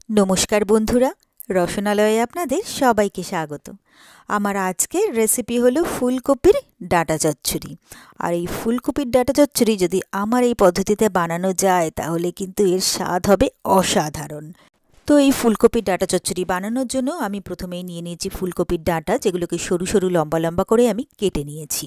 নমস্কার বন্ধুরা, রসনালয়ে আপনাদের সবাইকে স্বাগত। আমার আজকের রেসিপি হলো ফুলকপির ডাঁটা চচ্চড়ি। আর এই ফুলকপির ডাঁটা চচ্চড়ি যদি আমার এই পদ্ধতিতে বানানো যায় তাহলে কিন্তু এর স্বাদ হবে অসাধারণ। তো এই ফুলকপির ডাঁটা চচ্চড়ি বানানোর জন্য আমি প্রথমেই নিয়ে নিয়েছি ফুলকপির ডাঁটা, যেগুলোকে সরু সরু লম্বা লম্বা করে আমি কেটে নিয়েছি।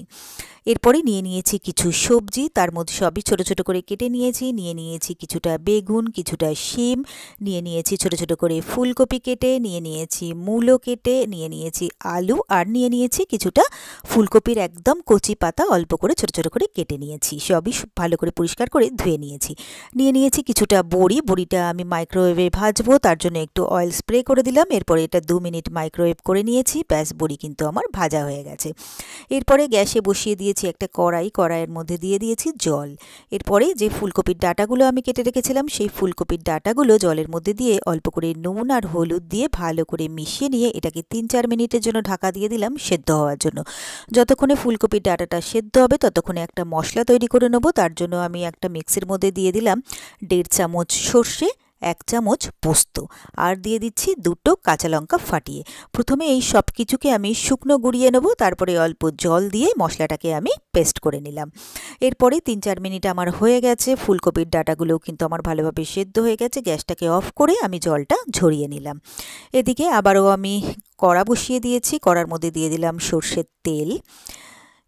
এরপরে নিয়ে নিয়েছি কিছু সবজি, তার মধ্যে সবই ছোট ছোট করে কেটে নিয়েছি। নিয়ে নিয়েছি কিছুটা বেগুন, কিছুটা শিম, নিয়ে নিয়েছি ছোট ছোট করে ফুলকপি কেটে, নিয়ে নিয়েছি মূলো কেটে, নিয়ে নিয়েছি আলু, আর নিয়ে নিয়েছি কিছুটা ফুলকপির একদম কচি পাতা অল্প করে ছোট ছোট করে কেটে নিয়েছি। সবই ভালো করে পরিষ্কার করে ধুয়ে নিয়েছি। নিয়ে নিয়েছি কিছুটা বড়িটা আমি মাইক্রোওয়েভে ভাজবো, তার জন্য একটু অয়েল স্প্রে করে দিলাম। এরপরে এটা 2 মিনিট মাইক্রোওয়েভ করে নিয়েছি। ব্যাস, বড়ি কিন্তু আমার ভাজা হয়ে গেছে। এরপরে গ্যাসে বসিয়ে দিয়েছি একটা কড়াইয়ের মধ্যে দিয়ে দিয়েছি জল। এরপরে যে ফুলকপির ডাঁটাগুলো আমি কেটে রেখেছিলাম সেই ফুলকপির ডাঁটাগুলো জলের মধ্যে দিয়ে অল্প করে নুন আর হলুদ দিয়ে ভালো করে মিশিয়ে নিয়ে এটাকে 3-4 মিনিটের জন্য ঢাকা দিয়ে দিলাম সেদ্ধ হওয়ার জন্য। যতক্ষণে ফুলকপির ডাঁটাটা সেদ্ধ হবে ততক্ষণে একটা মশলা তৈরি করে নেব। তার জন্য আমি একটা মিক্সির মধ্যে দিয়ে দিলাম 1.5 চামচ সর্ষে, 1 চামচ পোস্ত, আর দিয়ে দিচ্ছি 2টো কাঁচা লঙ্কা ফাটিয়ে। প্রথমে এই সব কিছুকে আমি শুকনো গুঁড়িয়ে নেব, তারপরে অল্প জল দিয়ে মশলাটাকে আমি পেস্ট করে নিলাম। এরপরে 3-4 মিনিট আমার হয়ে গেছে। ফুলকপির ডাঁটাগুলোও কিন্তু আমার ভালোভাবে সেদ্ধ হয়ে গেছে। গ্যাসটাকে অফ করে আমি জলটা ঝরিয়ে নিলাম। এদিকে আবারও আমি কড়া বসিয়ে দিয়েছি। কড়ার মধ্যে দিয়ে দিলাম সর্ষের তেল।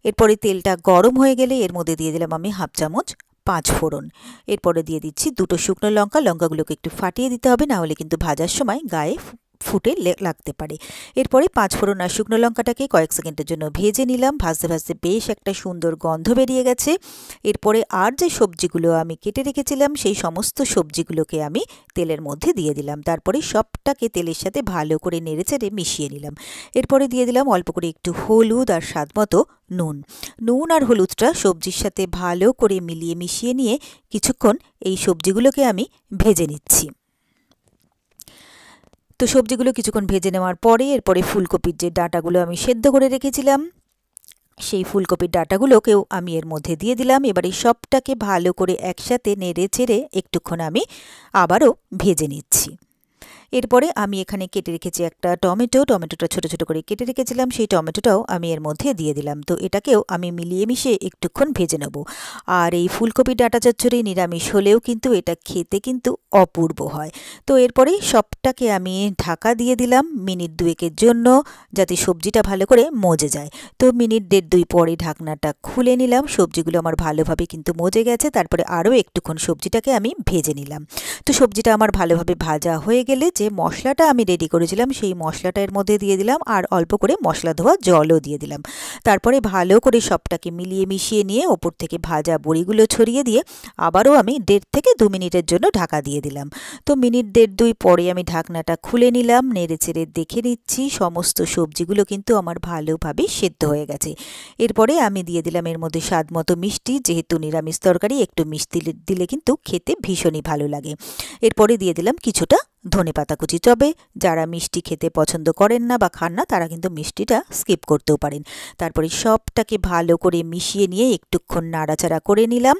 এরপরে তেলটা গরম হয়ে গেলে এর মধ্যে দিয়ে দিলাম আমি 1/2 চামচ 5 ফোড়ন। এরপরে দিয়ে দিচ্ছি 2টো শুকনো লঙ্কা। লঙ্কাগুলোকে একটু ফাটিয়ে দিতে হবে, না হলে কিন্তু ভাজার সময় গায়ে ফুটে লাগতে পারে। এরপরে 5 ফোড়ন আর শুকনো লঙ্কাটাকে কয়েক সেকেন্ডের জন্য ভেজে নিলাম। ভাজতে ভাজতে বেশ একটা সুন্দর গন্ধ বেরিয়ে গেছে। এরপরে আর যে সবজিগুলো আমি কেটে রেখেছিলাম সেই সমস্ত সবজিগুলোকে আমি তেলের মধ্যে দিয়ে দিলাম। তারপরে সবটাকে তেলের সাথে ভালো করে নেড়েচেড়ে মিশিয়ে নিলাম। এরপরে দিয়ে দিলাম অল্প করে একটু হলুদ আর স্বাদমতো নুন আর হলুদটা সবজির সাথে ভালো করে মিলিয়ে মিশিয়ে নিয়ে কিছুক্ষণ এই সবজিগুলোকে আমি ভেজে নিচ্ছি। তো সবজিগুলো কিছুক্ষণ ভেজে নেওয়ার পরে এরপরে ফুলকপির যে ডাঁটাগুলো আমি সেদ্ধ করে রেখেছিলাম সেই ফুলকপির ডাঁটাগুলোকেও আমি এর মধ্যে দিয়ে দিলাম। এবারে সবটাকে ভালো করে একসাথে নেড়ে চেড়ে একটুক্ষণ আমি আবারও ভেজে নিচ্ছি। এরপরে আমি এখানে কেটে রেখেছি একটা টমেটোটা ছোট ছোট করে কেটে রেখেছিলাম, সেই টমেটোটাও আমি এর মধ্যে দিয়ে দিলাম। তো এটাকেও আমি মিলিয়ে মিশিয়ে একটুক্ষণ ভেজে নেব। আর এই ফুলকপির ডাঁটা চচ্চড়ি নিরামিষ হলেও কিন্তু এটা খেতে কিন্তু অপূর্ব হয়। তো এরপরে সবটাকে আমি ঢাকা দিয়ে দিলাম মিনিট 2-এর জন্য, যাতে সবজিটা ভালো করে মজে যায়। তো মিনিট 1.5-2 পরে ঢাকনাটা খুলে নিলাম। সবজিগুলো আমার ভালোভাবে কিন্তু মজে গেছে। তারপরে আরও একটুক্ষণ সবজিটাকে আমি ভেজে নিলাম। তো সবজিটা আমার ভালোভাবে ভাজা হয়ে গেলে যে মশলাটা আমি রেডি করেছিলাম সেই মশলাটা এর মধ্যে দিয়ে দিলাম, আর অল্প করে মশলা ধোয়া জলও দিয়ে দিলাম। তারপরে ভালো করে সবটাকে মিলিয়ে মিশিয়ে নিয়ে ওপর থেকে ভাজা বড়িগুলো ছড়িয়ে দিয়ে আবারও আমি 1.5-2 মিনিটের জন্য ঢাকা দিয়ে দিলাম। তো মিনিট 1.5-2 পরে আমি ঢাকনাটা খুলে নিলাম, নেড়েচেড়ে দেখে নিচ্ছি সমস্ত সবজিগুলো কিন্তু আমার ভালোভাবে সেদ্ধ হয়ে গেছে। এরপরে আমি দিয়ে দিলাম এর মধ্যে স্বাদমতো মিষ্টি। যেহেতু নিরামিষ তরকারি একটু মিষ্টি দিলে কিন্তু খেতে ভীষণই ভালো লাগে। এরপরে দিয়ে দিলাম কিছুটা ধনেপাতা কুচি। তবে যারা মিষ্টি খেতে পছন্দ করেন না বা খান না তারা কিন্তু মিষ্টিটা স্কিপ করতেও পারেন। তারপরে সবটাকে ভালো করে মিশিয়ে নিয়ে একটুক্ষণ নাড়াচাড়া করে নিলাম।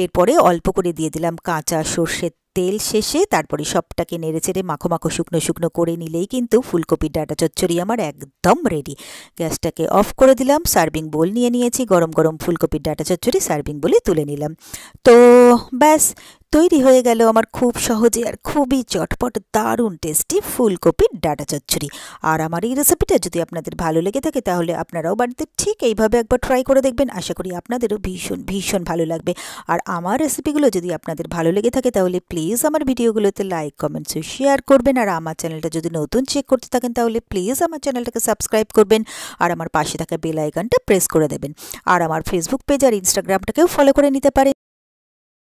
এরপরে অল্প করে দিয়ে দিলাম কাঁচা সর্ষের তেল শেষে। তারপরে সবটাকে নেড়েচেড়ে মাখো মাখো শুকনো শুকনো করে নিলেই কিন্তু ফুলকপির ডাঁটা চচ্চড়ি আমার একদম রেডি। গ্যাসটাকে অফ করে দিলাম। সার্ভিং বোল নিয়ে নিয়েছি। গরম গরম ফুলকপির ডাঁটা চচ্চড়ি সার্ভিং বোলে তুলে নিলাম। তো ব্যাস, তৈরি হয়ে গেল আমার খুব সহজে আর খুবই চটপট দারুণ টেস্টি ফুলকপির ডাঁটা চচ্চড়ি। আর আমার এই রেসিপিটা যদি আপনাদের ভালো লেগে থাকে তাহলে আপনারাও বাড়িতে ঠিক এইভাবে একবার ট্রাই করে দেখবেন। আশা করি আপনাদেরও ভীষণ ভীষণ ভালো লাগবে। আর আমার রেসিপিগুলো যদি আপনাদের ভালো লেগে থাকে তাহলে প্লিজ আমার ভিডিওগুলোতে লাইক, কমেন্টস ও শেয়ার করবেন। আর আমার চ্যানেলটা যদি নতুন চেক করতে থাকেন তাহলে প্লিজ আমার চ্যানেলটাকে সাবস্ক্রাইব করবেন আর আমার পাশে থাকা বেল আইকনটা প্রেস করে দেবেন। আর আমার ফেসবুক পেজ আর ইনস্টাগ্রামটাকেও ফলো করে নিতে পারেন।